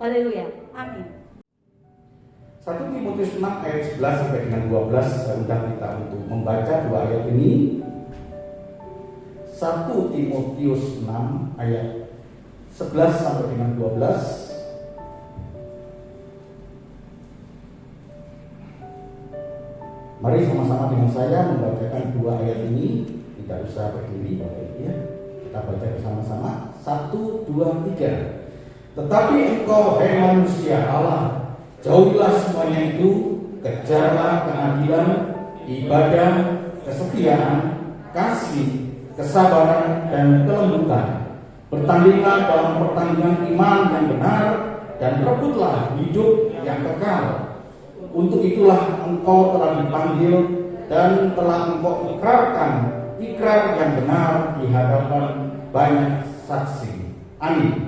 Haleluya, amin. 1 Timotius 6 ayat 11 sampai dengan 12, saya undang kita untuk membaca dua ayat ini. 1 Timotius 6 ayat 11 sampai dengan 12. Mari sama-sama dengan saya membacakan dua ayat ini. Tidak usah berdiri Bapak Ibu ya. Kita baca bersama-sama. 1, 2, 3. Tetapi engkau, hai manusia Allah, jauhilah semuanya itu, kejarlah keadilan, ibadah, kesetiaan, kasih, kesabaran, dan kelembutan. Bertandinglah dalam pertandingan iman yang benar, dan rebutlah hidup yang kekal. Untuk itulah engkau telah dipanggil dan telah engkau ikrarkan ikrar yang benar di hadapan banyak saksi. Amin.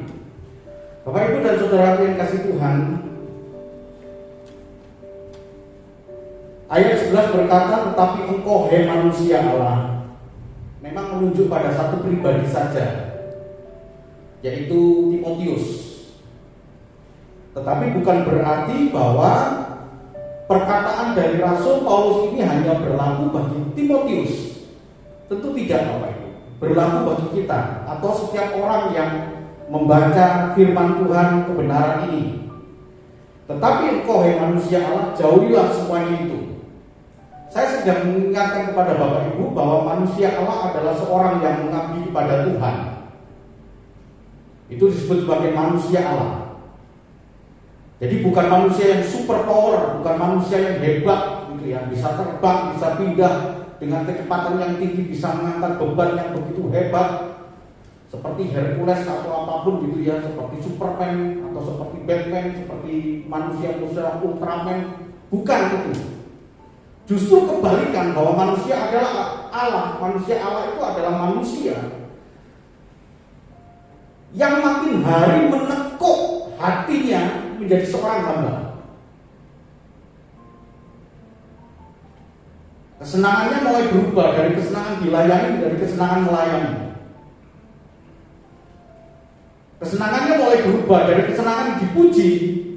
Bapak Ibu dan Saudara yang kasih Tuhan, ayat 11 berkata, tetapi engkau, hai manusia Allah, memang menunjuk pada satu pribadi saja, yaitu Timotius. Tetapi bukan berarti bahwa perkataan dari Rasul Paulus ini hanya berlaku bagi Timotius. Tentu tidak, Bapak Ibu. Berlaku bagi kita atau setiap orang yang membaca firman Tuhan kebenaran ini. Tetapi engkau, hai manusia Allah, jauhilah semuanya itu. Saya sedang mengingatkan kepada Bapak Ibu bahwa manusia Allah adalah seorang yang mengabdi kepada Tuhan. Itu disebut sebagai manusia Allah. Jadi bukan manusia yang super power, bukan manusia yang hebat gitu ya, bisa terbang, bisa pindah dengan kecepatan yang tinggi, bisa mengangkat beban yang begitu hebat seperti Hercules atau apapun gitu ya, seperti Superman atau seperti Batman, seperti manusia-manusia Ultraman. Bukan itu. Justru kebalikan, bahwa manusia adalah Allah. Manusia Allah itu adalah manusia yang makin hari menekuk hatinya menjadi seorang hamba. Kesenangannya mulai berubah dari kesenangan dilayani, dari kesenangan melayani. Kesenangannya mulai berubah dari kesenangan dipuji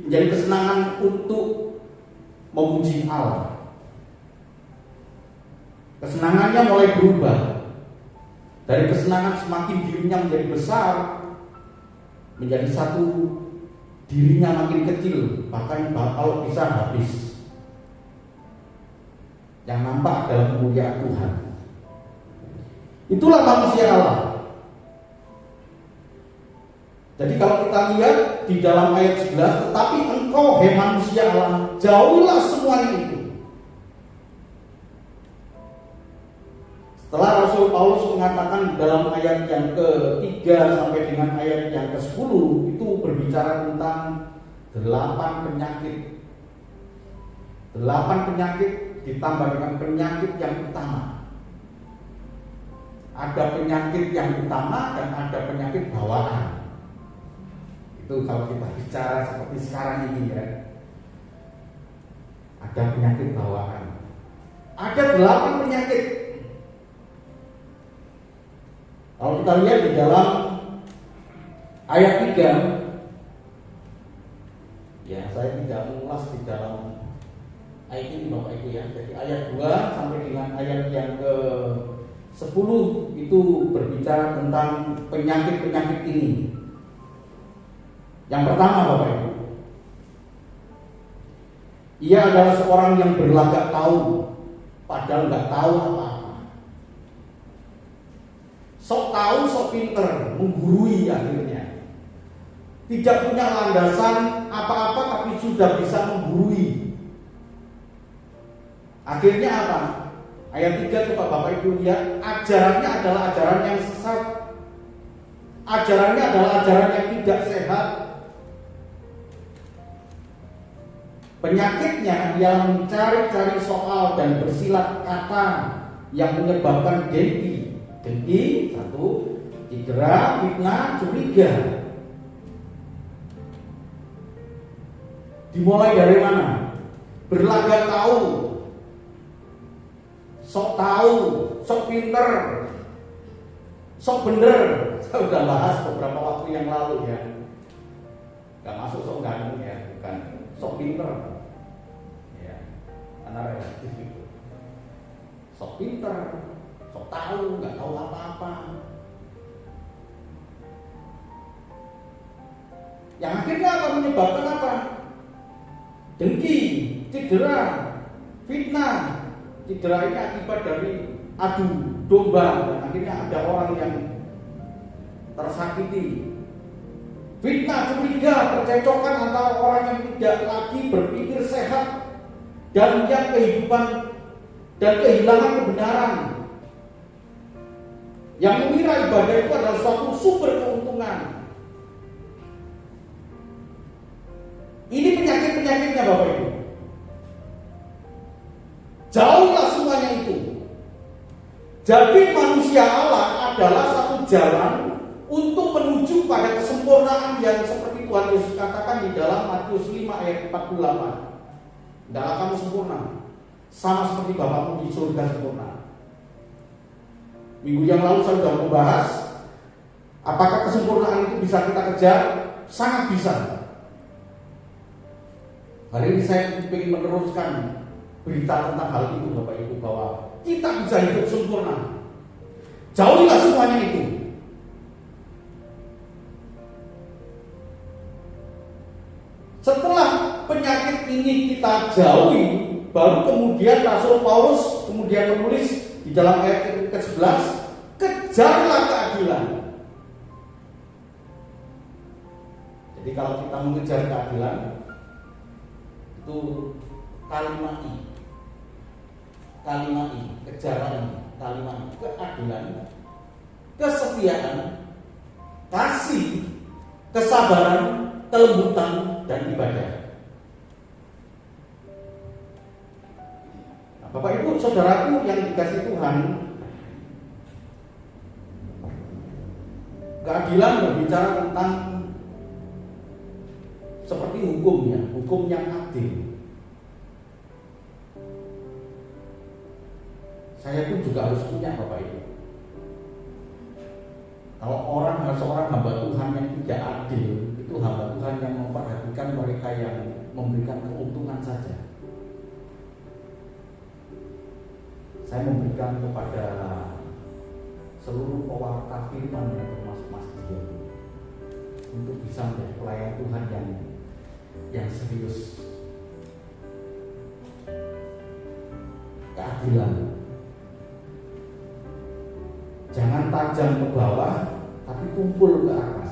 menjadi kesenangan untuk memuji Allah. Kesenangannya mulai berubah dari kesenangan semakin dirinya menjadi besar menjadi satu dirinya makin kecil, bahkan kalau bisa habis. Yang nampak adalah kemuliaan Tuhan. Itulah manusia Allah. Jadi kalau kita lihat di dalam ayat 11, tetapi engkau, hai manusia Allah, jauhilah semuanya itu. Setelah Rasul Paulus mengatakan dalam ayat yang ke-3 sampai dengan ayat yang ke-10, itu berbicara tentang 8 penyakit. 8 penyakit ditambah dengan penyakit yang utama. Ada penyakit yang utama dan ada penyakit bawaan. Itu kalau kita bicara seperti sekarang ini ya. ada penyakit bawaan. Ada 8 penyakit. Kalau kita lihat di dalam ayat 3, ya saya tidak mengulas di dalam ayat ini Bapak Ibu ya. Jadi ayat 2 sampai dengan ayat yang ke-10 itu berbicara tentang penyakit-penyakit ini. Yang pertama Bapak Ibu, ia adalah seorang yang berlagak tahu padahal nggak tahu apa-apa. Sok tahu, sok pinter, menggurui akhirnya. Tidak punya landasan apa-apa tapi sudah bisa menggurui. Akhirnya apa? Ayat 3 coba Bapak Ibu lihat, ajarannya adalah ajaran yang sesat. Ajarannya adalah ajaran yang tidak sehat. Penyakitnya ialah mencari-cari soal dan bersilat kata yang menyebabkan dengki. Dengki, 1, cedera, fitnah, curiga. Dimulai dari mana? Berlagak tahu, sok tahu, sok pinter, sok bener. Saya sudah bahas beberapa waktu yang lalu ya. Gak masuk sok ganteng ya, bukan. Sok pinter, ya, karena relatif itu. Sok pinter, sok tahu, nggak tahu apa-apa. Yang akhirnya apa? Menyebabkan apa? Dengki, cedera, fitnah. Cedera ini akibat dari adu domba, dan akhirnya ada orang yang tersakiti. Fitnah, curiga, percecokan antara orang yang tidak lagi berpikir sehat dan yang kehidupan dan kehilangan kebenaran, yang mengira ibadah itu adalah suatu sumber keuntungan. Ini penyakit-penyakitnya Bapak Ibu. Jauhlah semuanya itu. Jadi manusia Allah adalah satu jalan untuk menuju pada kesempurnaan yang seperti Tuhan Yesus katakan di dalam Matius 5 ayat 48. Hendaklah kamu sempurna, sama seperti Bapakmu di surga sempurna. Minggu yang lalu saya sudah membahas apakah kesempurnaan itu bisa kita kejar? Sangat bisa. Hari ini saya ingin meneruskan berita tentang hal itu Bapak Ibu, bahwa kita bisa hidup sempurna. Jauhilah semuanya itu. Setelah penyakit ini kita jauhi, baru kemudian Rasul Paulus kemudian menulis di dalam ayat ke-11, kejarlah keadilan. Jadi kalau kita mengejar keadilan, itu kalimat I, kejaran kalimat I, keadilan, kesetiaan, kasih, kesabaran, kelembutan, dan ibadah. Nah, Bapak Ibu saudaraku yang dikasihi Tuhan, keadilan berbicara tentang seperti hukum ya, hukum yang adil. Saya pun juga harus punya Bapak Ibu. Kalau seorang hamba Tuhan yang tidak adil, itu hamba Tuhan yang memperhatikan mereka yang memberikan keuntungan saja. Saya memberikan kepada seluruh pewarta firman yang termasuk Mas Dion untuk bisa menjadi pelayan Tuhan yang serius. Keadilan. Jangan tajam ke bawah, tapi tumpul ke atas.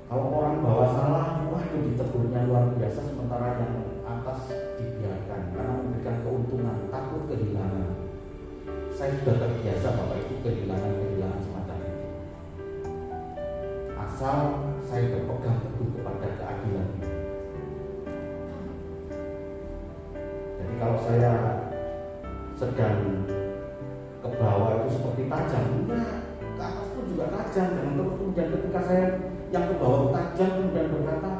Kalau orang bawa salah, waduh ditegurnya luar biasa, sementara yang atas dibiarkan karena memberikan keuntungan, takut kehilangan. Saya sudah terbiasa Bapak Ibu kehilangan semacam itu. Asal saya berpegang teguh kepada keadilan. Jadi kalau saya sedang ke bawah itu seperti tajam, enggak, ke atas pun juga tajam. Jangan terus kemudian ketika saya yang ke bawah tajam kemudian berkata,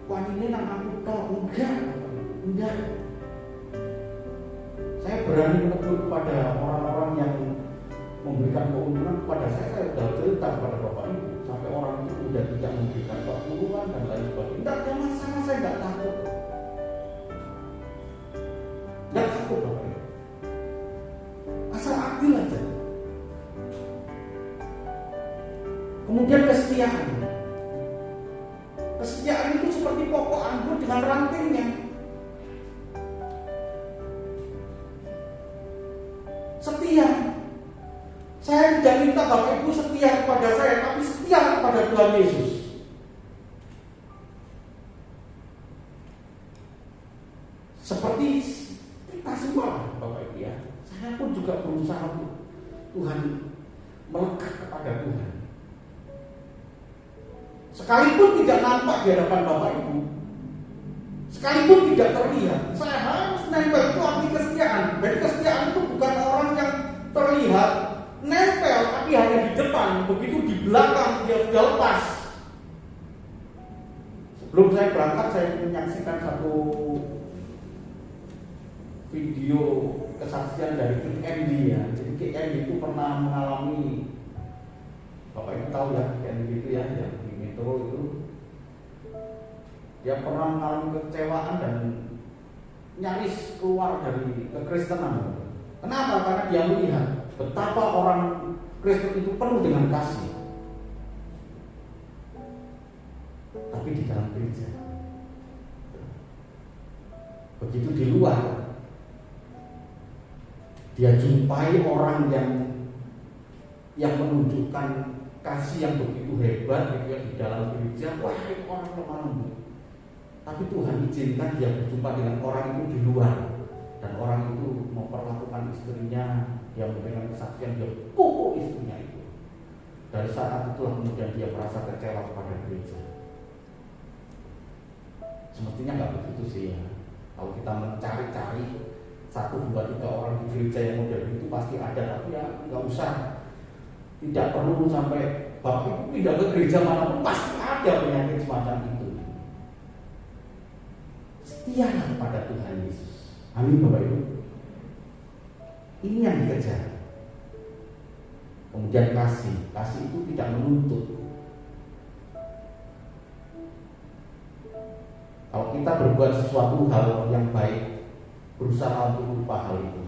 wah ini nang aku kau enggak. Saya berani menegur kepada orang-orang yang memberikan keuntungan kepada saya sudah cerita kepada Bapak Ibu. Sampai orang itu sudah tidak memberikan keuntungan dan lain sebagainya. Tidak ada masalah, saya tidak takut. Tidak takut Bapak Ibu. Asal adil aja. Kemudian kesetiaan. Kesetiaan itu seperti pokok anggur dengan rantingnya. Setia. Saya tidak minta Bapak Ibu setia kepada saya, tapi setia kepada Tuhan Yesus. Seperti kita semua Bapak Ibu ya. Saya pun juga berusaha untuk Tuhan melekat kepada Tuhan. Sekalipun tidak nampak di hadapan Bapak Ibu, sekalipun tidak terlihat, saya harus nempel. Itu arti kesetiaan. Jadi kesetiaan itu bukan orang yang terlihat nempel, tapi hanya di depan. Begitu di belakang dia sudah lepas. Sebelum saya berangkat, saya menyaksikan satu video kesaksian dari Kick Andy ya. Jadi Kick Andy itu pernah mengalami, Bapak Ibu tahu ya, Kick Andy itu ya, yang di Metro itu. Dia pernah mengalami kekecewaan dan nyaris keluar dari kekristenan. Kenapa? Karena dia melihat betapa orang Kristen itu penuh dengan kasih, tapi di dalam gereja, begitu di luar, dia jumpai orang yang menunjukkan kasih yang begitu hebat gitu ya, di dalam gereja. Wah, ini orang lemah lembut. Tapi Tuhan izinkan dia berjumpa dengan orang itu di luar, dan orang itu memperlakukan istrinya, dia memberikan kesaksian, dia pukul istrinya itu. Dari saat itulah kemudian dia merasa kecewa kepada gereja. Semestinya nggak begitu sih ya. Kalau kita mencari-cari 1, 2, 3 orang di gereja yang model itu pasti ada, tapi ya nggak usah. Tidak perlu sampai Bapak Ibu pindah ke gereja manapun pasti ada penyakit semacam itu. Setialah kepada Tuhan Yesus. Amin Bapak Ibu. Ini yang dikejar. Kemudian kasih itu tidak menuntut. Kalau kita berbuat sesuatu hal yang baik, berusaha untuk lupa hal itu.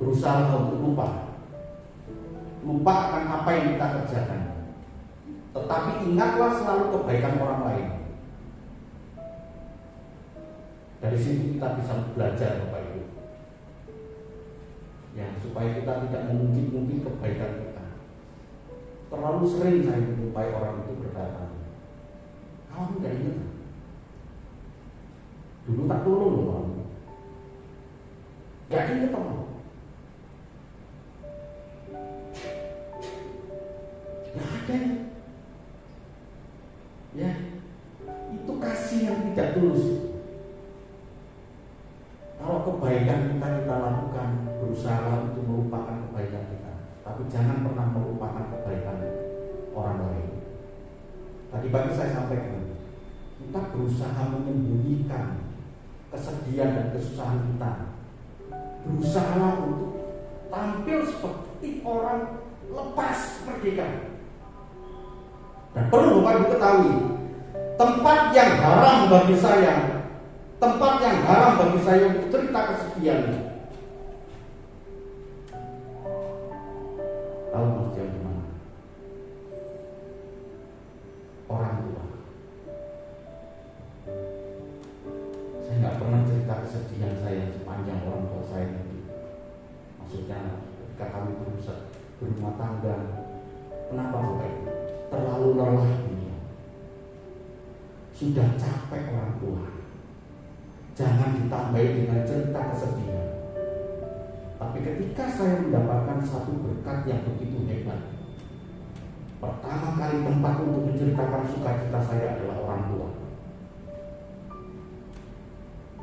Berusaha untuk lupa akan apa yang kita kerjakan. Tetapi ingatlah selalu kebaikan orang lain. Dari situ kita bisa belajar Bapak Ibu. Ya, supaya kita tidak mengungkit-ungkit kebaikan kita. Terlalu sering saya menjumpai orang itu berkata, kamu nggak ingat? Dulu tak tolong loh kamu. Nggak ingat kamu. Nggak ada ya. Itu kasih yang tidak tulus. Kalau kebaikan kita lakukan, berusaha untuk melupakan kebaikan kita, tapi jangan pernah melupakan kebaikan orang lain. Tadi pagi saya sampaikan, kita berusaha menyembunyikan kesedihan dan kesusahan kita, berusaha untuk tampil seperti orang lepas merdeka. Dan perlu Bapak Ibu ketahui, tempat yang haram bagi saya, tempat yang haram bagi saya untuk cerita kesedihan. Tahu maksudnya di mana? Orang tua. Saya nggak pernah cerita kesedihan saya sepanjang orang tua saya itu. Maksudnya ketika kami berumah tangga, kenapa Bapak Ibu? Terlalu lelah dunia. Sudah capek orang tua. Jangan ditambahi dengan cerita kesedihan. Tapi ketika saya mendapatkan satu berkat yang begitu hebat, pertama kali tempat untuk menceritakan sukacita saya adalah orang tua.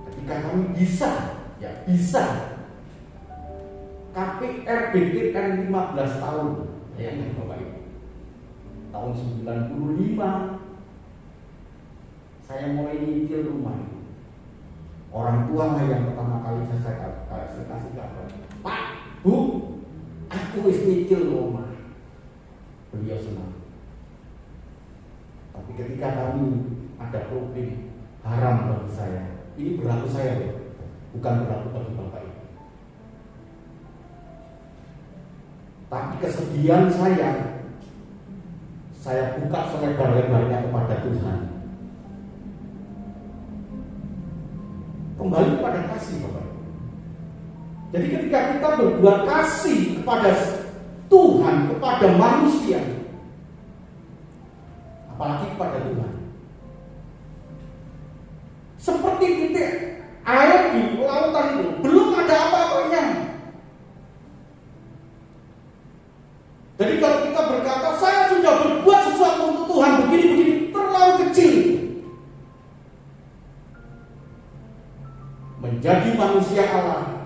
Ketika kami bisa KPR BTN 15 tahun, bayangkan Bapak Ibu. tahun 95 saya mulai nyicil rumah itu. Orang tua lah yang pertama kali saya kasih kabar, Pak, Bu, aku wis nyicil rumah. Beliau senang. Tapi ketika kami ada problem haram bagi saya, ini berlaku saya loh, bukan berlaku bagi Bapak Ibu. Tapi kesedihan saya buka selebar-lebarnya kepada Tuhan. Kembali kepada kasih Bapak Ibu. Jadi ketika kita berbuat kasih kepada Tuhan, kepada manusia, apalagi kepada Tuhan, seperti titik air di lautan itu, belum ada apa-apanya. Jadi kalau kita berkata, saya sudah berbuat sesuatu untuk Tuhan begini-begini, terlalu kecil. Menjadi manusia Allah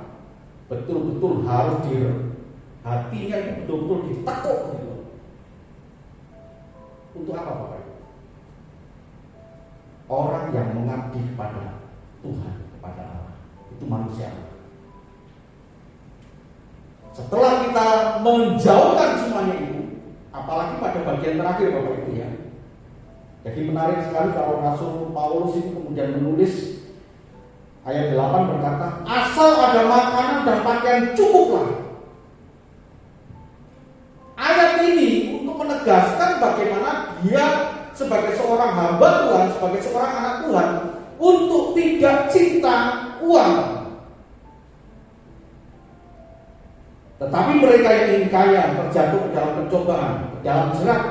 betul-betul harus hatinya itu betul-betul ditekuk gitu. Untuk apa Bapak Ibu? Orang yang mengabdi kepada Tuhan, kepada Allah, itu manusia Allah. Setelah kita menjauhkan semuanya itu, apalagi pada bagian terakhir Bapak Ibu ya. Jadi menarik sekali kalau Rasul Paulus itu kemudian menulis ayat 8 berkata, asal ada makanan dan pakaian cukuplah. Ayat ini untuk menegaskan bagaimana dia sebagai seorang hamba Tuhan, sebagai seorang anak Tuhan, untuk tidak cinta uang. Tetapi mereka yang ingin kaya terjatuh ke dalam pencobaan, ke dalam jerat,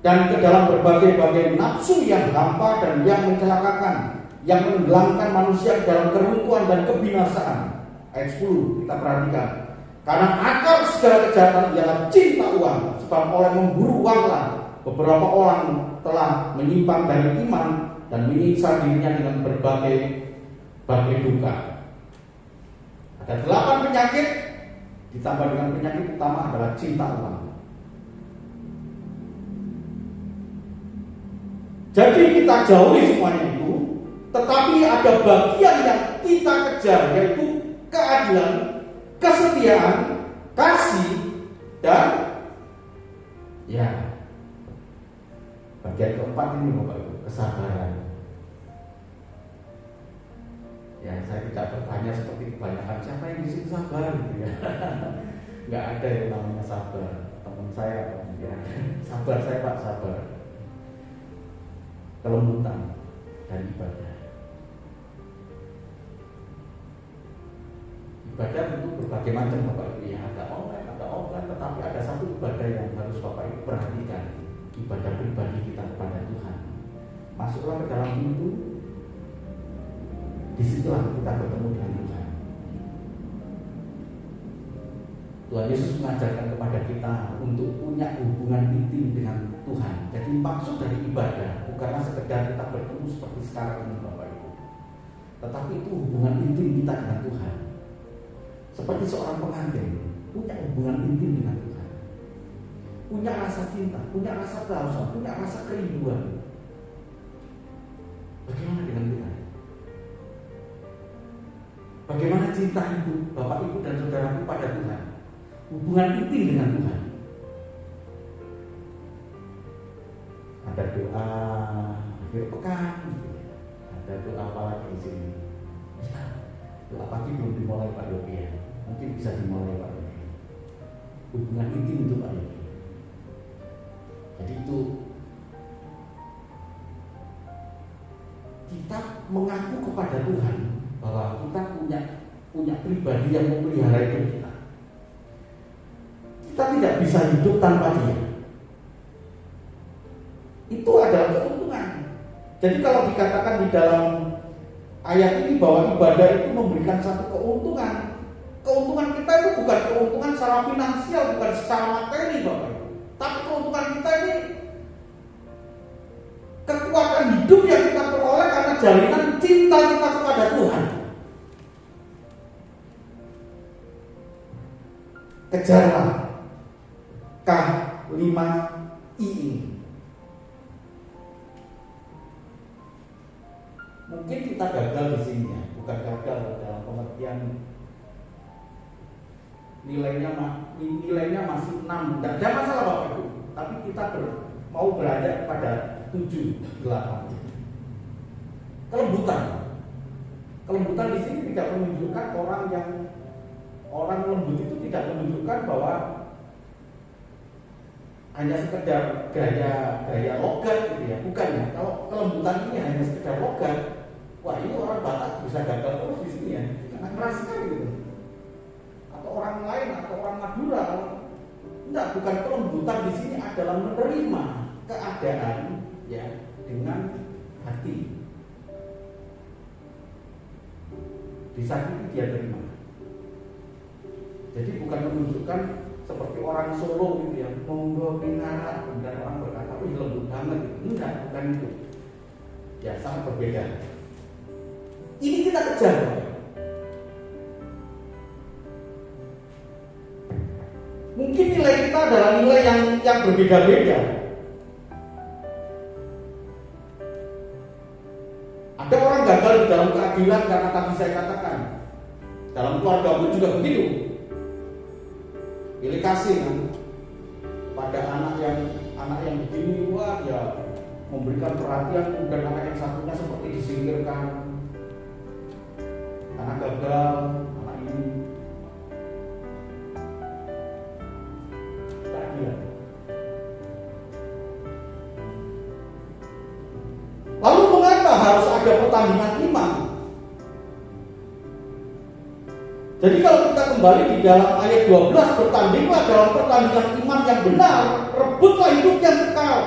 dan ke dalam berbagai-bagai nafsu yang hampa dan yang mencelakakan, yang menenggelamkan manusia ke dalam keruntuhan dan kebinasaan. Ayat 10 kita perhatikan. Karena akar segala kejahatan ialah cinta uang, sebab oleh memburu uanglah beberapa orang telah menyimpang dari iman dan menyiksa dirinya dengan berbagai duka. Ada 8 penyakit, ditambah dengan penyakit utama adalah cinta uang. Jadi kita jauhi semuanya itu, tetapi ada bagian yang kita kejar, yaitu keadilan, kesetiaan, kasih, dan ya bagian keempat ini Bapak Ibu, kesabaran. Ya, saya tidak bertanya seperti kebanyakan siapa yang di sini sabar gitu ya. Nggak ada yang namanya sabar. Teman saya ya, sabar saya Pak, sabar. Kelembutan dan ibadah. Ibadah itu berbagai macam Bapak Ibu ya, ada online, tetapi ada satu ibadah yang harus Bapak Ibu perhatikan, ibadah pribadi kita kepada Tuhan. Masuklah ke dalam pintu, disitulah kita bertemu dengan Tuhan. Tuhan Yesus mengajarkan kepada kita untuk punya hubungan intim dengan Tuhan. Jadi maksud dari ibadah bukanlah sekedar kita bertemu seperti sekarang ini Bapak Ibu, tetapi itu hubungan intim kita dengan Tuhan. Seperti seorang pengantin punya hubungan intim dengan Tuhan, punya rasa cinta, punya rasa kehausan, punya rasa kerinduan. Bagaimana dengan kita? Bagaimana cinta ibu, bapak ibu dan saudaraku pada Tuhan? Hubungan intim dengan Tuhan. Ada doa akhir pekan, ada doa apa lagi di sini? Ya, doa pagi belum dimulai Pak Yogi ya. Mungkin bisa dimulai Pak Yogi. Hubungan intim untuk Pak Yogi. Jadi itu kita mengaku kepada Tuhan bahwa kita punya pribadi yang memelihara hidup kita. Kita tidak bisa hidup tanpa Dia. Itu adalah keuntungan. Jadi kalau dikatakan di dalam ayat ini bahwa ibadah itu memberikan satu keuntungan. Keuntungan kita itu bukan keuntungan secara finansial, bukan secara materi Bapak Ibu. Tapi keuntungan kita ini kekuatan hidup yang kita peroleh karena jalinan cinta kita kepada Tuhan. Kejarlah K5I Mungkin kita gagal di sini ya, bukan gagal dalam pengertian nilainya masih 6, tidak ada masalah Bapak Ibu. Tapi kita mau beranjak pada 7, 8. Kelembutan di sini tidak menunjukkan orang lembut itu tidak menunjukkan bahwa hanya sekedar gaya logat gitu ya, bukan ya. Kalau kelembutan ini hanya sekedar logat, wah ini orang Batak bisa gagal terus di sini ya, karena keras sekali gitu. Atau orang lain atau orang Madura, enggak, bukan kelembutan di sini adalah menerima keadaan ya dengan hati. Disakiti dia terima. Jadi bukan menunjukkan seperti orang Solo gitu ya, monggo pinara, dan orang berkata, wih lembut banget gitu. Enggak, bukan itu. Ya sangat berbeda. Ini kita kejar. Mungkin nilai kita adalah nilai yang berbeda-beda. Ada orang gagal di dalam keadilan karena tadi saya katakan, dalam keluarga pun juga begitu. Pilih kasih kan pada anak yang begini, wah ya memberikan perhatian, kemudian anak yang satunya seperti disingkirkan karena gagal, anak ini keadilan. Lalu mengapa harus ada pertandingan iman? Jadi kalau kita kembali di dalam ayat 12, bertandinglah dalam pertandingan iman yang benar, rebutlah hidup yang kekal.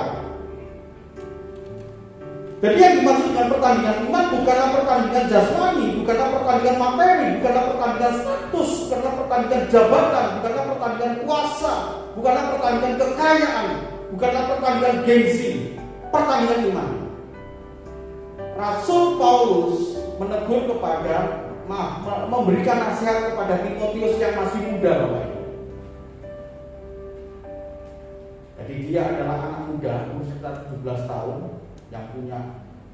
Jadi yang dimaksud dengan pertandingan iman bukanlah pertandingan jasmani, bukanlah pertandingan materi, bukanlah pertandingan status, bukanlah pertandingan jabatan, bukanlah pertandingan kuasa, bukanlah pertandingan kekayaan, bukanlah pertandingan gengsi, pertandingan iman. Rasul Paulus menegur memberikan nasihat kepada Timotius yang masih muda, Bapak Ibu. Jadi dia adalah anak muda, umur sekitar 17 tahun, yang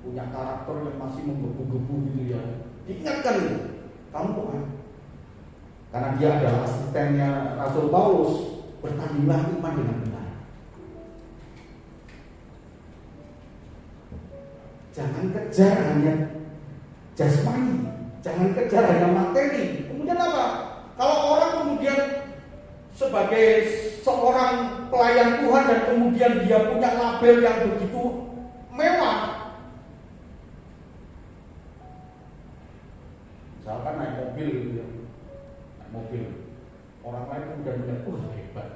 punya karakter yang masih menggebu-gebu gitu ya. Diingatkan itu, kamu bukan. Karena dia adalah asistennya Rasul Paulus, bertandinglah iman dengan benar. Jangan kejar hanya jasmani, jangan kejar hanya materi. Kemudian apa? Kalau orang kemudian sebagai seorang pelayan Tuhan dan kemudian dia punya label yang begitu mewah, misalkan naik mobil gitu ya, naik mobil, orang lain kemudian melihat, wah hebat,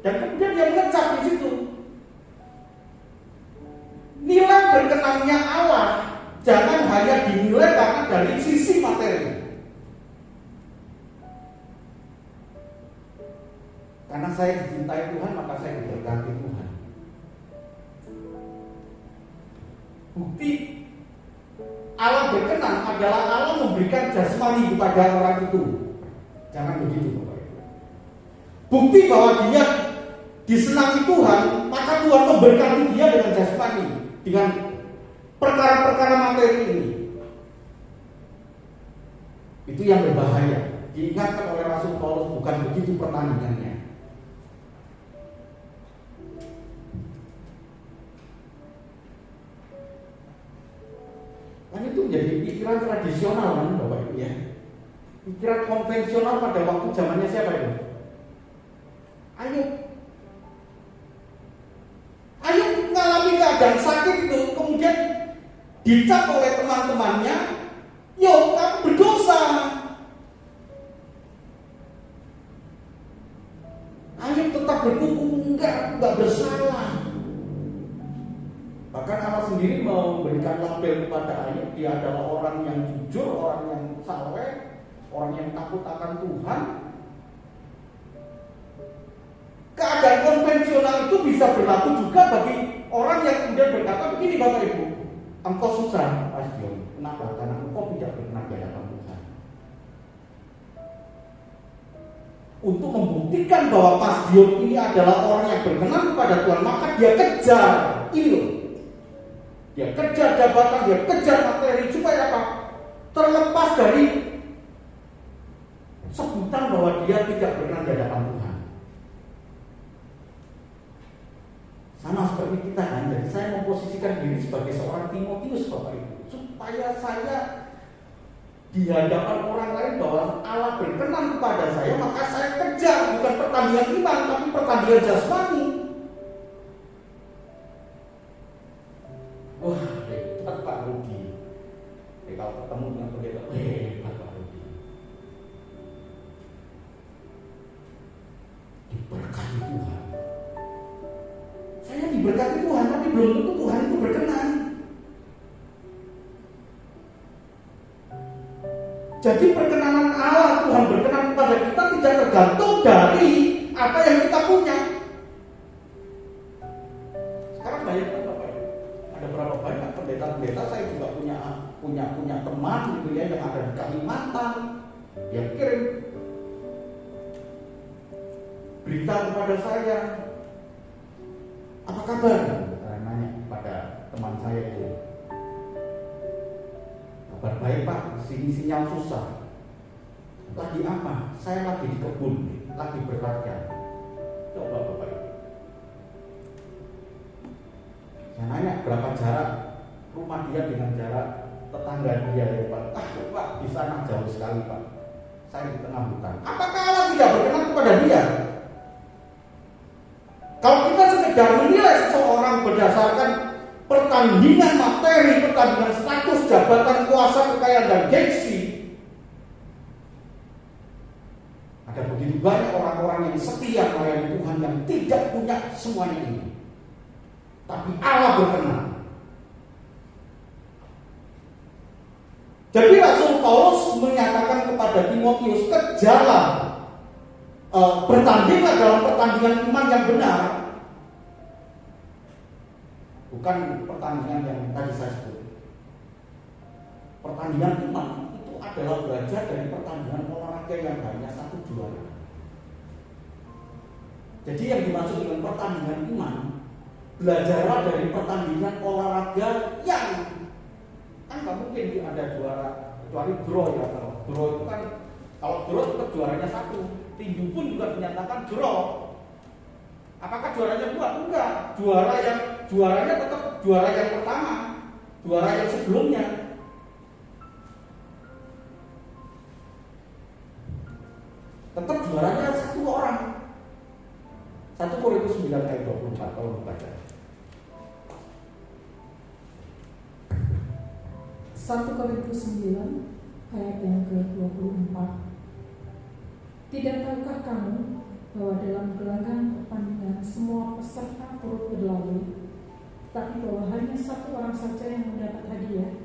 dan kemudian dia mengecap di situ. Nilai berkenannya Allah jangan hanya dinilai karena dari sisi materi. Karena saya dicintai Tuhan, maka saya diberkati Tuhan. Bukti Allah berkenan adalah Allah memberikan jasmani kepada orang itu. Jangan begitu, Bapak Ibu. Bukti bahwa dia disenangi Tuhan, maka Tuhan memberkati dia dengan jasmani, dengan perkara-perkara materi ini. Itu yang berbahaya. Diingatkan oleh Rasul Paulus, bukan begitu pertandingannya. Kan itu menjadi pikiran tradisional kan Bapak Ibu ya. Pikiran konvensional pada waktu zamannya siapa itu? Ayub mengalami keadaan sakit itu, kemudian dicap oleh teman-temannya, yo kamu berdosa. Ayub tetap berkuku, enggak bersalah. Bahkan Allah sendiri memberikan label kepada Ayub, dia adalah orang yang jujur, orang yang saleh, orang yang takut akan Tuhan. Keadaan konvensional itu bisa berlaku juga bagi orang yang kemudian berkata begini, Bapak Ibu, engkau susah, Pastor. Kenapa? Karena engkau tidak berkenan di hadapan Tuhan. Untuk membuktikan bahwa Pastor ini adalah orang yang berkenan kepada Tuhan, maka dia kejar ini loh. Dia kejar jabatan, dia kejar materi supaya apa? Terlepas dari sebutan bahwa dia tidak berkenan di hadapan Tuhan. Sama seperti kita kan. Jadi saya memposisikan diri sebagai seorang Timotius Bapak Ibu, supaya saya di hadapan orang lain bahwa Allah berkenan kepada saya, maka saya kejar bukan pertandingan iman tapi pertandingan jasmani. Wah, hebat Pak Rudi. Kalau ketemu dengan pendeta, hebat Pak Rudi. Diberkati Tuhan. Saya diberkati Tuhan, tapi belum tentu Tuhan itu berkenan. Jadi perkenanan Allah, Tuhan berkenan kepada kita tidak tergantung dari apa yang kita punya. Sekarang bayangkan Bapak, ada berapa banyak pendeta-pendeta, saya juga punya teman gitu ya, yang ada di Kalimantan, yang kirim berita kepada saya, apa kabar? Saya nanya kepada teman saya itu, kabar baik Pak, sini sinyal susah. Lagi apa? Saya lagi di kebun, lagi berkarya. Coba Bapak. Saya nanya berapa jarak rumah dia dengan jarak tetangga dia ya Pak. Pak, di sana jauh sekali Pak. Saya di tengah hutan. Apakah Allah tidak berkenan kepada dia? Kalau kita sekedar menilai seseorang berdasarkan pertandingan materi, pertandingan status, jabatan, kuasa, kekayaan, dan gengsi, ada begitu banyak orang-orang yang setia melayani Tuhan yang tidak punya semuanya ini. Tapi Allah berkenan. Jadi Rasul Paulus menyatakan kepada Timotius, kejarlah, bertandinglah dalam pertandingan iman yang benar. Bukan pertandingan yang tadi saya sebut. Pertandingan iman itu adalah belajar dari pertandingan olahraga yang hanya satu juara. Jadi yang dimaksud dengan pertandingan iman, belajarlah dari pertandingan olahraga yang kan nggak mungkin ada juara kecuali draw ya. Kalau draw itu kan, kalau draw tetap juaranya satu. Tinju pun juga dinyatakan draw. Apakah juaranya dua? Enggak. Juaranya tetap juara yang pertama, juara yang sebelumnya. Tetap juaranya satu orang. 1 Korintus 9 ayat 24 kalau membaca. 1 Korintus 9 ayat yang ke-24. Tidak tahukah kamu bahwa dalam gelanggang pertandingan semua peserta turut berlalu, tetapi bahwa hanya satu orang saja yang mendapat hadiah?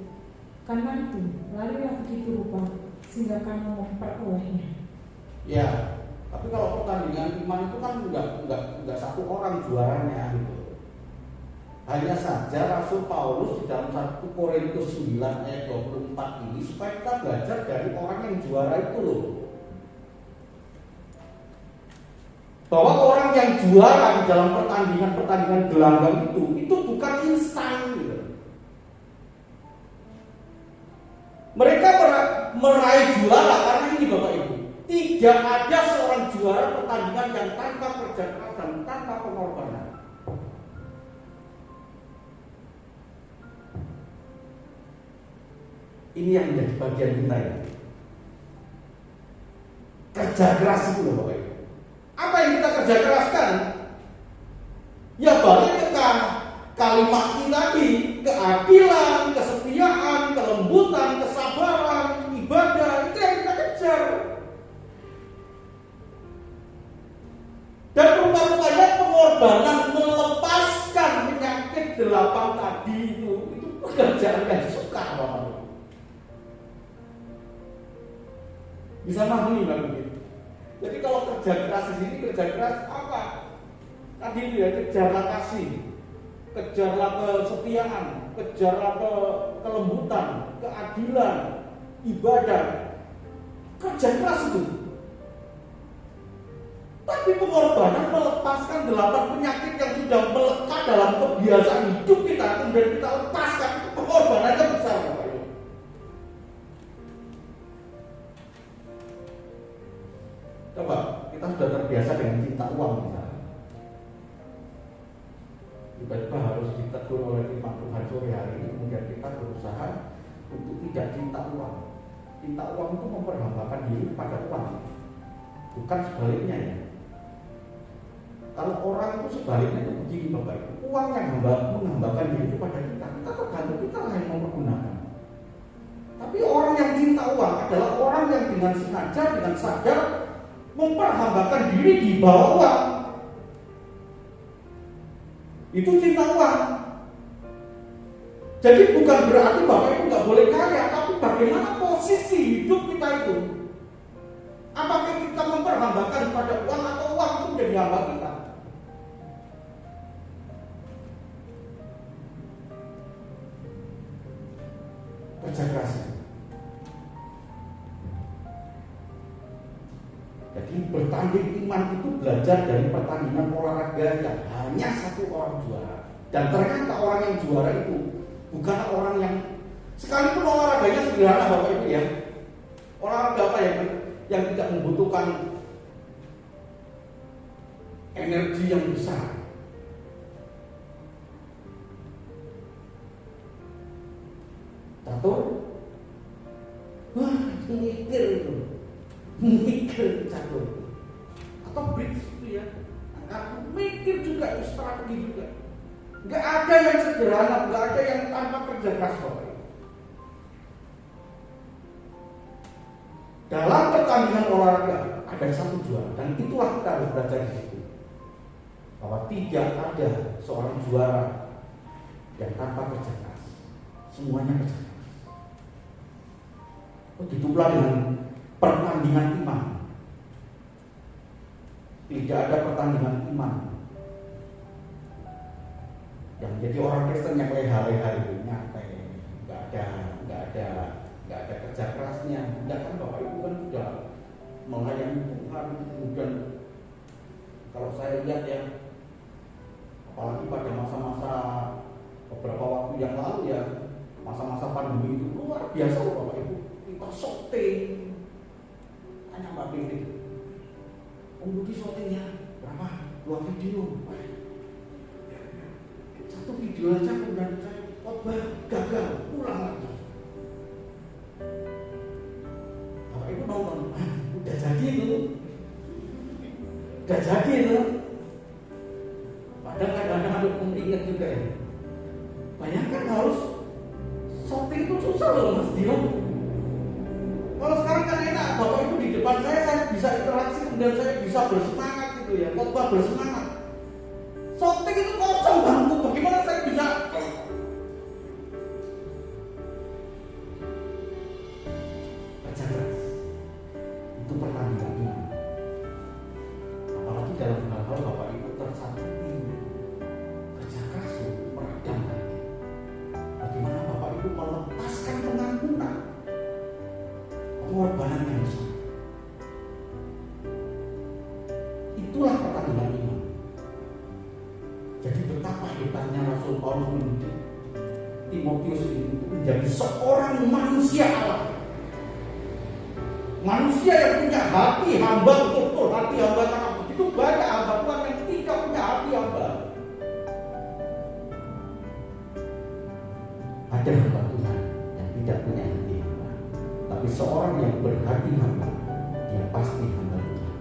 Karena itu, larilah begitu rupa sehingga kamu memperolehnya. Ya, tapi kalau pertandingan iman itu kan enggak satu orang juaranya gitu. Hanya saja Rasul Paulus di dalam 1 Korintus 9 ayat 24 ini supaya kita belajar dari orang yang juara itu loh. Bahwa orang yang juara di dalam pertandingan gelanggang itu bukan instan gitu. Mereka meraih juara karena ini Bapak Ibu, tidak ada seorang juara pertandingan yang tanpa kerja keras dan tanpa pengorbanan. Ini yang menjadi bagian kita ini. Kerja keras itu loh Bapak Ibu. Apa yang kita kerja keraskan? Ya balik ke kalimat ini tadi, keadilan, kesetiaan, kelembutan, kesabaran, ibadah, itu yang kita kejar. Dan rupa-rupanya pengorbanan melepaskan penyakit 8 tadi itu pekerjaan yang suka Bapak. Bisa memahami Bapak begitu. Jadi kalau kerja keras di sini, kerja keras apa? Tadi itu ya, kejarlah kasih, kejarlah kesetiaan, kejarlah kelembutan, keadilan, ibadah. Kerja keras itu. Tapi pengorbanan melepaskan 8 penyakit yang sudah melekat dalam kebiasaan hidup kita, kemudian kita lepaskan, itu pengorbanannya besar, Bapak Ibu. Coba, kita sudah terbiasa dengan cinta uang misalnya. Tiba-tiba harus ditegur oleh firman Tuhan sore hari ini, kemudian kita berusaha untuk tidak cinta uang. Cinta uang itu memperhambakan diri kepada uang, bukan sebaliknya ya. Kalau orang itu sebaliknya itu begini Bapak Ibu, uang yang menghambakan diri kepada kita, kita tergantung kita lah yang mempergunakan. Tapi orang yang cinta uang adalah orang yang dengan sengaja, dengan sadar memperhambakan diri di bawah uang. Itu cinta uang. Jadi bukan berarti Bapak Ibu nggak boleh kaya, tapi bagaimana posisi hidup kita itu? Apakah kita memperhambakan pada uang atau uang itu menjadi hamba kita? Kerja keras. Jadi bertanding iman itu belajar dari pertandingan olahraga yang hanya satu orang juara. Dan ternyata orang yang juara itu bukan orang yang sekalipun olahraganya sederhana Bapak Ibu ya. Olahraga apa yang tidak membutuhkan energi yang besar. Catur, wah mikir itu, catur, atau bridge itu ya, aku mikir juga, strategi juga. Nggak ada yang sederhana, nggak ada yang tanpa kerja keras Bapak. Dalam pertandingan olahraga ada satu juara, dan itulah kita harus belajar di situ. Bahwa tidak ada seorang juara yang tanpa kerja keras, semuanya kerja keras. Begitu pula dengan pertandingan iman. Tidak ada pertandingan iman yang menjadi orang Kristen yang leha-leha itu nyantai, nggak ada kerja kerasnya. Tidak kan Bapak Ibu kan sudah melayani Tuhan, kemudian kalau saya lihat ya, apalagi pada masa-masa beberapa waktu yang lalu ya, masa-masa pandemi itu luar biasa loh Bapak Ibu. Kita syuting, tanya Mbak Billy, Om Budi syutingnya berapa? 2 video. Satu video aja kemudian saya khotbah gagal, pulang lagi. Bapak Ibu nonton, udah jadi itu. Padahal kadang-kadang ada ingat juga ya. Bayangkan harus syuting itu susah loh Mas Dino. Kalau sekarang kan enak, Bapak Ibu di depan saya bisa interaksi, kemudian saya bisa bersemangat gitu ya, khotbah bersemangat. Syuting itu kosong bangku, bagaimana saya bisa? Kerja keras itu pertandingan iman. Apalagi dalam hal-hal Bapak Ibu tersakiti, kerja keras itu meredam hati. Bagaimana Bapak Ibu melepaskan pengampunan, pengorbanan yang besar. Itulah pertandingan iman. Jadi betapa hebatnya Rasul Paulus mendidik Timotius ini menjadi seorang manusia Allah. Manusia yang punya hati hamba, betul-betul hati hamba, karena begitu banyak hamba Tuhan yang tidak punya hati hamba. Ada hamba Tuhan yang tidak punya hati hamba, tapi seorang yang berhati hamba, dia pasti hamba Tuhan.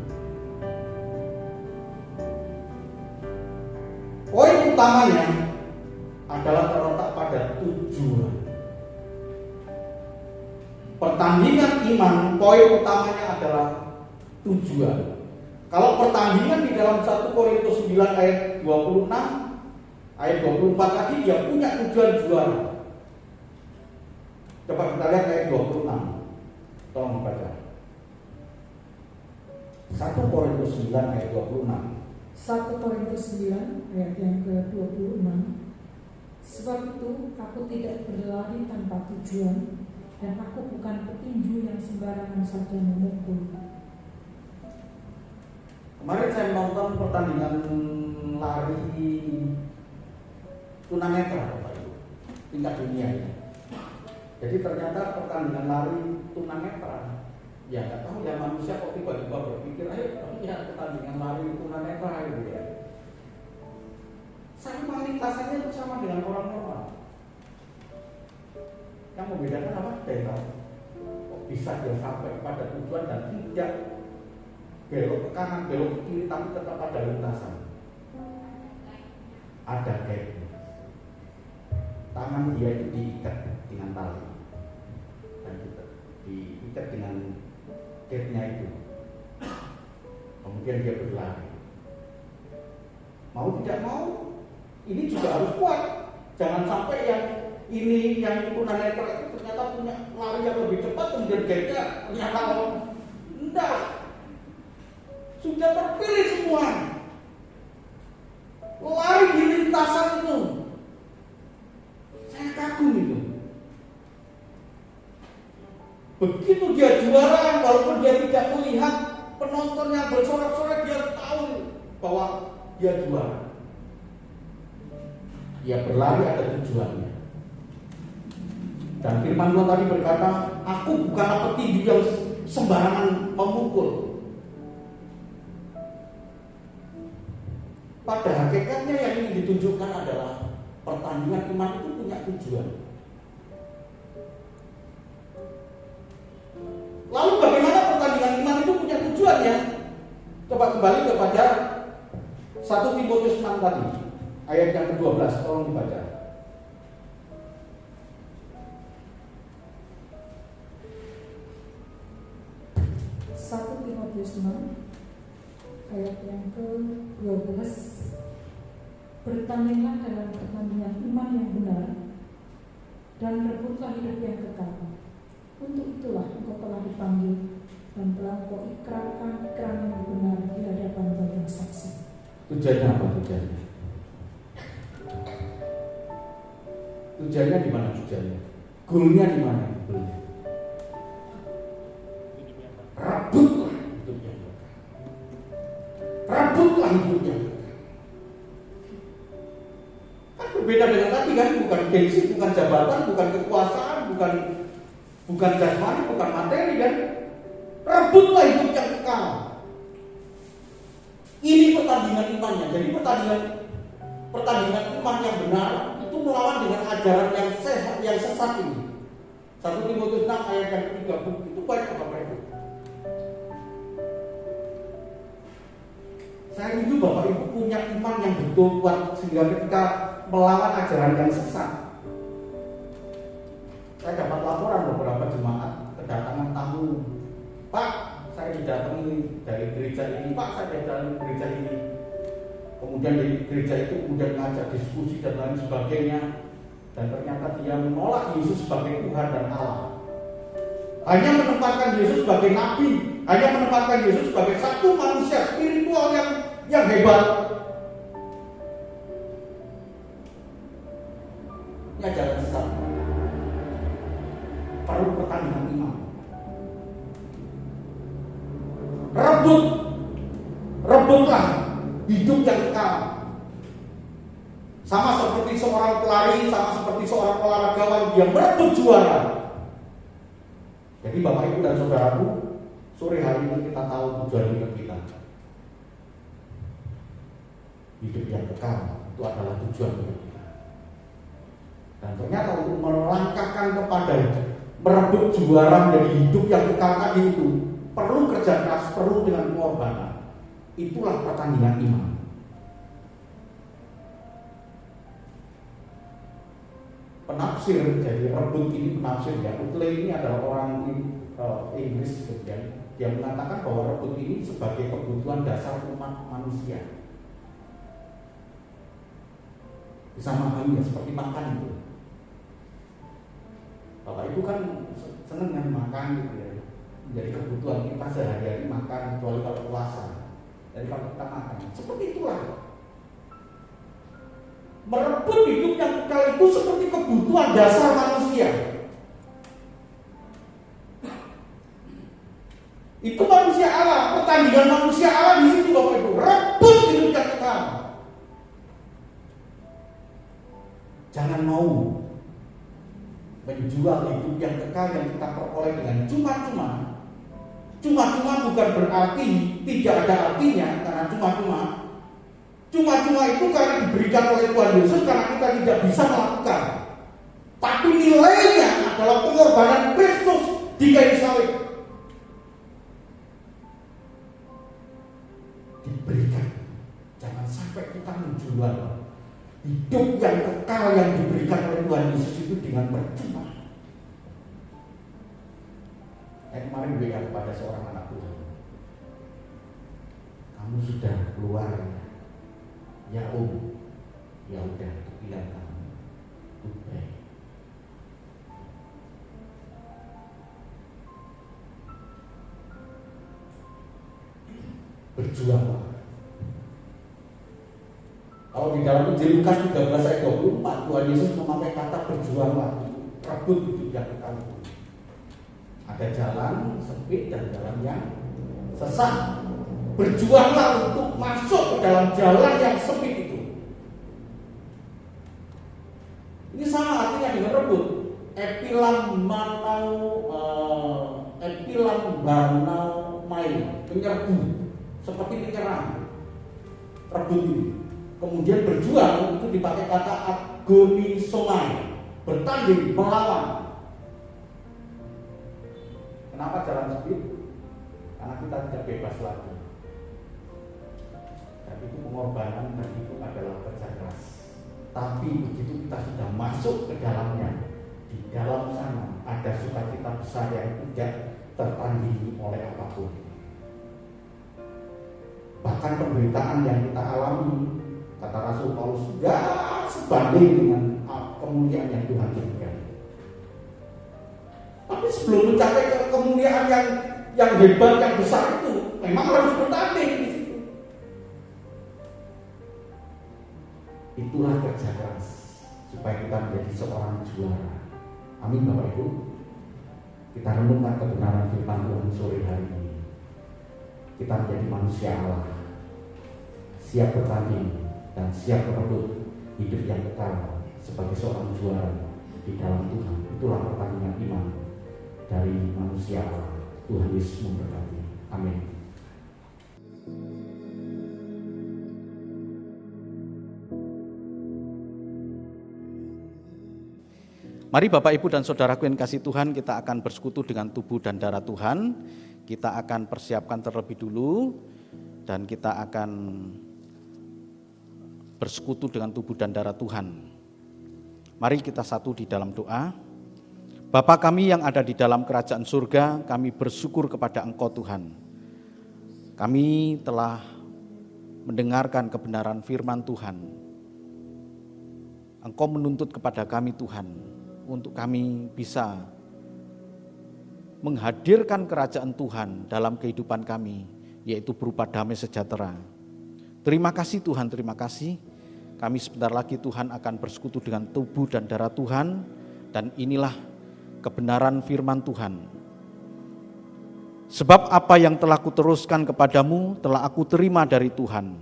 Poin utamanya adalah terletak pada tujuan. Pertandingan iman, poin utamanya adalah tujuan. Kalau pertandingan di dalam 1 Korintus 9 ayat 26, ayat 24 tadi dia punya tujuan juara. Coba kita lihat ayat 26. Tolong baca. 1 Korintus 9 ayat 26. 1 Korintus 9 ayat yang ke-26. Sebab itu aku tidak berlari tanpa tujuan, dan aku bukan petinju yang sembarangan saja memukul. Kemarin saya nonton pertandingan lari tunanetra, Bapak Ibu, tingkat dunia ya. Jadi ternyata pertandingan lari tunanetra, ya nggak tahu ya manusia kok tiba-tiba berpikir, ayo ya pertandingan lari tunanetra gitu ya. Sama lintasannya itu sama dengan orang normal. Yang membedakan apa? Data. Kok bisa dia sampai pada tujuan dan tidak belok ke kanan, belok ke kiri, tapi tetap ada lintasan. Ada gate. Tangan dia itu diikat dengan tali dan diikat dengan gate-nya itu. Kemudian dia berlari. Mau tidak mau, ini juga harus kuat. Jangan sampai yang ini yang tunanetra itu ternyata punya lari yang lebih cepat, kemudian gate-nya ternyata enggak. Sudah terpilih semua. Lari di lintasan itu. Saya kagum itu. Begitu dia juara, walaupun dia tidak melihat penonton yang bersorak-sorak, dia tahu bahwa dia juara. Dia berlari ada tujuannya. Dan firman Tuhan tadi berkata, aku bukanlah petinju yang sembarangan memukul. Pada hakikatnya yang ingin ditunjukkan adalah pertandingan iman itu punya tujuan. Lalu bagaimana pertandingan iman itu punya tujuan ya? Coba kembali kepada 1 Timotius 6 tadi, ayat yang ke-12, tolong dibaca. 1 Timotius 6 ayat yang ke-12. Bertandinglah dalam pertandingan iman yang benar dan rebutlah hidup yang kekal. Untuk itulah engkau telah dipanggil dan telah engkau ikrarkan ikrar yang benar di hadapan banyak saksi. Tujuannya apa tujuannya? Tujuannya di mana tujuannya? Goalnya di mana? Goalnya. Rebutlah hidup yang kekal. Rebutlah hidup yang kekal. Kan berbeda dengan tadi kan, bukan gengsi, bukan jabatan, bukan kekuasaan, bukan jasmani, bukan materi kan. Rebutlah hidup yang kekal. Ini pertandingan imannya. Jadi pertandingan iman yang benar itu melawan dengan ajaran yang sehat, yang sesat ini. 1 Timotius 6 ayat yang ke-3 itu banyak Bapak Ibu. Saya rindu Bapak Ibu punya iman yang betul kuat sehingga ketika melawan ajaran yang sesat. Saya dapat laporan beberapa jemaat kedatangan tamu, Pak, saya didatangi dari gereja ini, Pak, saya didatangi gereja ini. Kemudian di gereja itu kemudian ngajak diskusi dan lain sebagainya. Dan ternyata dia menolak Yesus sebagai Tuhan dan Allah. Hanya menempatkan Yesus sebagai nabi, hanya menempatkan Yesus sebagai satu manusia spiritual yang hebat. Ini ajaran sesat. Perlu pertandingan iman. Rebutlah hidup yang kekal. Sama seperti seorang pelari, sama seperti seorang olahragawan yang merebut juara. Jadi Bapak Ibu dan Saudaraku, sore hari ini kita tahu tujuan hidup kita. Hidup yang kekal itu adalah tujuan hidup kita. Dan ternyata untuk melangkahkan kepada merebut juara menjadi hidup yang kekal tadi itu perlu kerja keras, perlu dengan pengorbanan. Itulah pertandingan iman. Penafsir, jadi rebut ini penafsir ya. Utley ini adalah orang Inggris kemudian dia mengatakan bahwa rebut ini sebagai kebutuhan dasar umat manusia. Bisa memahami ya, seperti makan itu. Bapak Ibu kan senang kan makan gitu ya. Jadi kebutuhan kita sehari-hari makan, kecuali kalau puasa. Jadi kalau kita makan, seperti itulah. Merebut hidup yang kekal itu seperti kebutuhan dasar manusia. Itu manusia Allah. pertandingan manusia Allah di situ Bapak Ibu. Rebut hidup yang kekal. Jangan mau menjual hidup yang kekal yang kita peroleh dengan cuma-cuma. Cuma-cuma bukan berarti tidak ada artinya karena cuma-cuma. Cuma-cuma itu karena diberikan oleh Tuhan Yesus karena kita tidak bisa melakukan. Tapi nilainya adalah pengorbanan Kristus di kayu salib. Diberikan. Jangan sampai kita menjual hidup yang kekal yang diberikan oleh Tuhan Yesus itu dengan percuma. Kemarin WA kepada seorang anak Tuhan. Kamu sudah keluar ya Om. Ya udah, itu pilihan kamu. Goodbye. Berjuanglah. Kalau di dalam Injil Lukas 13 ayat 24 Tuhan Yesus memakai kata berjuanglah, rebut hidup yang kekal. Ada jalan sempit dan jalan yang sesat. Berjuanglah untuk masuk ke dalam jalan yang sempit itu. Ini sama artinya dengan rebut. Epilambanau mai, menyerbu, seperti menyerang. Rebut ini. Kemudian berjuang itu dipakai kata agonisomai, bertanding, melawan. Kenapa jalan sempit? Karena kita tidak bebas lagi. Dan itu pengorbanan dan itu adalah kerja keras. Tapi begitu kita sudah masuk ke dalamnya, di dalam sana ada sukacita besar yang tidak tertandingi oleh apapun. Bahkan penderitaan yang kita alami, kata Rasul Paulus, gak sebanding dengan kemuliaan yang Tuhan berikan. Tapi sebelum mencapai kemuliaan yang hebat, yang besar itu, memang harus bertanding di situ. Itulah kerja keras supaya kita menjadi seorang juara. Amin Bapak Ibu. Kita renungkan kebenaran firman Tuhan sore hari ini. Kita menjadi manusia Allah, siap bertanding dan siap merebut hidup yang kekal sebagai seorang juara di dalam Tuhan. Itulah pertandingan iman dari manusia Allah. Tuhan Yesus memberkati. Amin. Mari Bapak Ibu dan Saudaraku yang kasih Tuhan, kita akan bersekutu dengan tubuh dan darah Tuhan. Kita akan persiapkan terlebih dulu dan kita akan bersekutu dengan tubuh dan darah Tuhan. Mari kita satu di dalam doa. Bapa kami yang ada di dalam kerajaan surga, kami bersyukur kepada Engkau Tuhan. Kami telah mendengarkan kebenaran firman Tuhan. Engkau menuntut kepada kami Tuhan, untuk kami bisa menghadirkan kerajaan Tuhan dalam kehidupan kami, yaitu berupa damai sejahtera. Terima kasih Tuhan, terima kasih. Kami sebentar lagi Tuhan akan bersekutu dengan tubuh dan darah Tuhan, dan inilah kebenaran firman Tuhan. Sebab apa yang telah kuteruskan kepadamu telah aku terima dari Tuhan,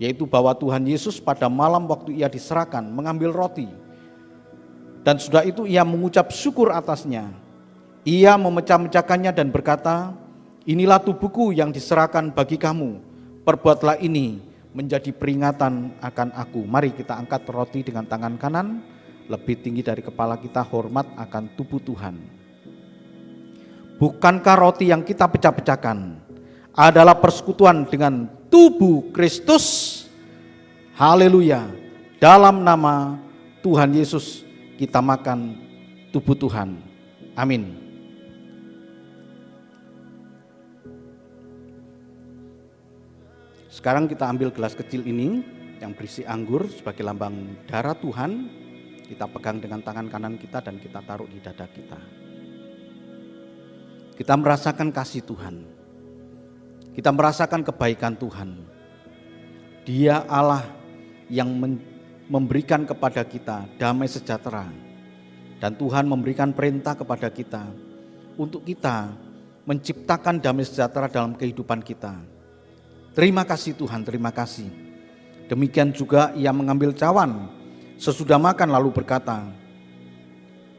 yaitu bahwa Tuhan Yesus pada malam waktu ia diserahkan mengambil roti, dan sudah itu ia mengucap syukur atasnya. Ia memecah-mecahkannya dan berkata, inilah tubuhku yang diserahkan bagi kamu, perbuatlah ini menjadi peringatan akan aku. Mari kita angkat roti dengan tangan kanan, lebih tinggi dari kepala kita, hormat akan tubuh Tuhan. Bukankah roti yang kita pecah-pecahkan adalah persekutuan dengan tubuh Kristus? Haleluya. Dalam nama Tuhan Yesus kita makan tubuh Tuhan. Amin. Sekarang kita ambil gelas kecil ini yang berisi anggur sebagai lambang darah Tuhan. Kita pegang dengan tangan kanan kita dan kita taruh di dada kita. Kita merasakan kasih Tuhan. Kita merasakan kebaikan Tuhan. Dia Allah yang memberikan kepada kita damai sejahtera. Dan Tuhan memberikan perintah kepada kita untuk kita menciptakan damai sejahtera dalam kehidupan kita. Terima kasih Tuhan, terima kasih. Demikian juga ia mengambil cawan sesudah makan lalu berkata,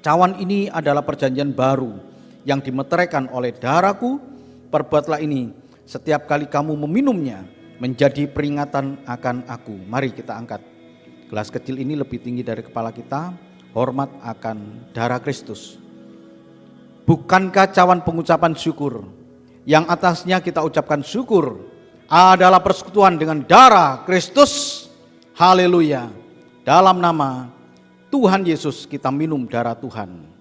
cawan ini adalah perjanjian baru yang dimeteraikan oleh darahku. Perbuatlah ini setiap kali kamu meminumnya menjadi peringatan akan aku. Mari kita angkat gelas kecil ini lebih tinggi dari kepala kita, hormat akan darah Kristus. Bukankah cawan pengucapan syukur yang atasnya kita ucapkan syukur adalah persekutuan dengan darah Kristus? Haleluya. Dalam nama Tuhan Yesus kita minum darah Tuhan.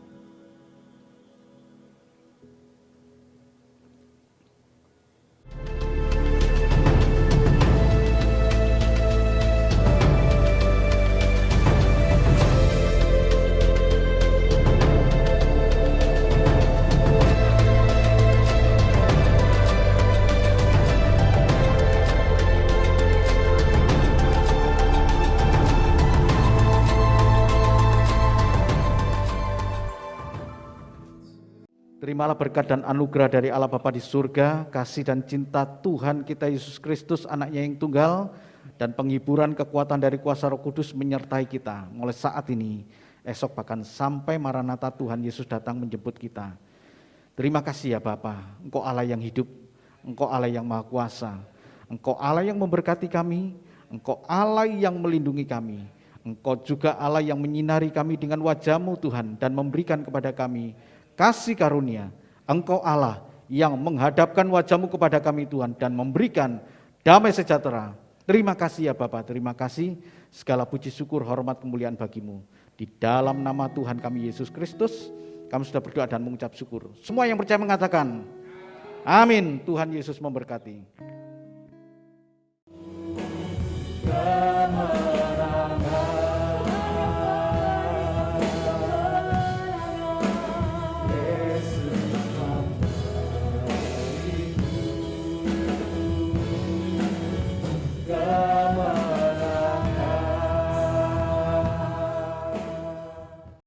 Terimalah berkat dan anugerah dari Allah Bapa di surga, kasih dan cinta Tuhan kita Yesus Kristus, anaknya yang tunggal, dan penghiburan kekuatan dari kuasa Roh Kudus menyertai kita mulai saat ini, esok bahkan sampai Maranatha Tuhan Yesus datang menjemput kita. Terima kasih ya Bapa, Engkau Allah yang hidup, Engkau Allah yang maha kuasa, Engkau Allah yang memberkati kami, Engkau Allah yang melindungi kami, Engkau juga Allah yang menyinari kami dengan wajah-Mu Tuhan dan memberikan kepada kami kasih karunia. Engkau Allah yang menghadapkan wajah-Mu kepada kami Tuhan dan memberikan damai sejahtera. Terima kasih ya Bapa, terima kasih. Segala puji syukur, hormat, kemuliaan bagi-Mu. Di dalam nama Tuhan kami Yesus Kristus, kami sudah berdoa dan mengucap syukur. Semua yang percaya mengatakan, amin. Tuhan Yesus memberkati.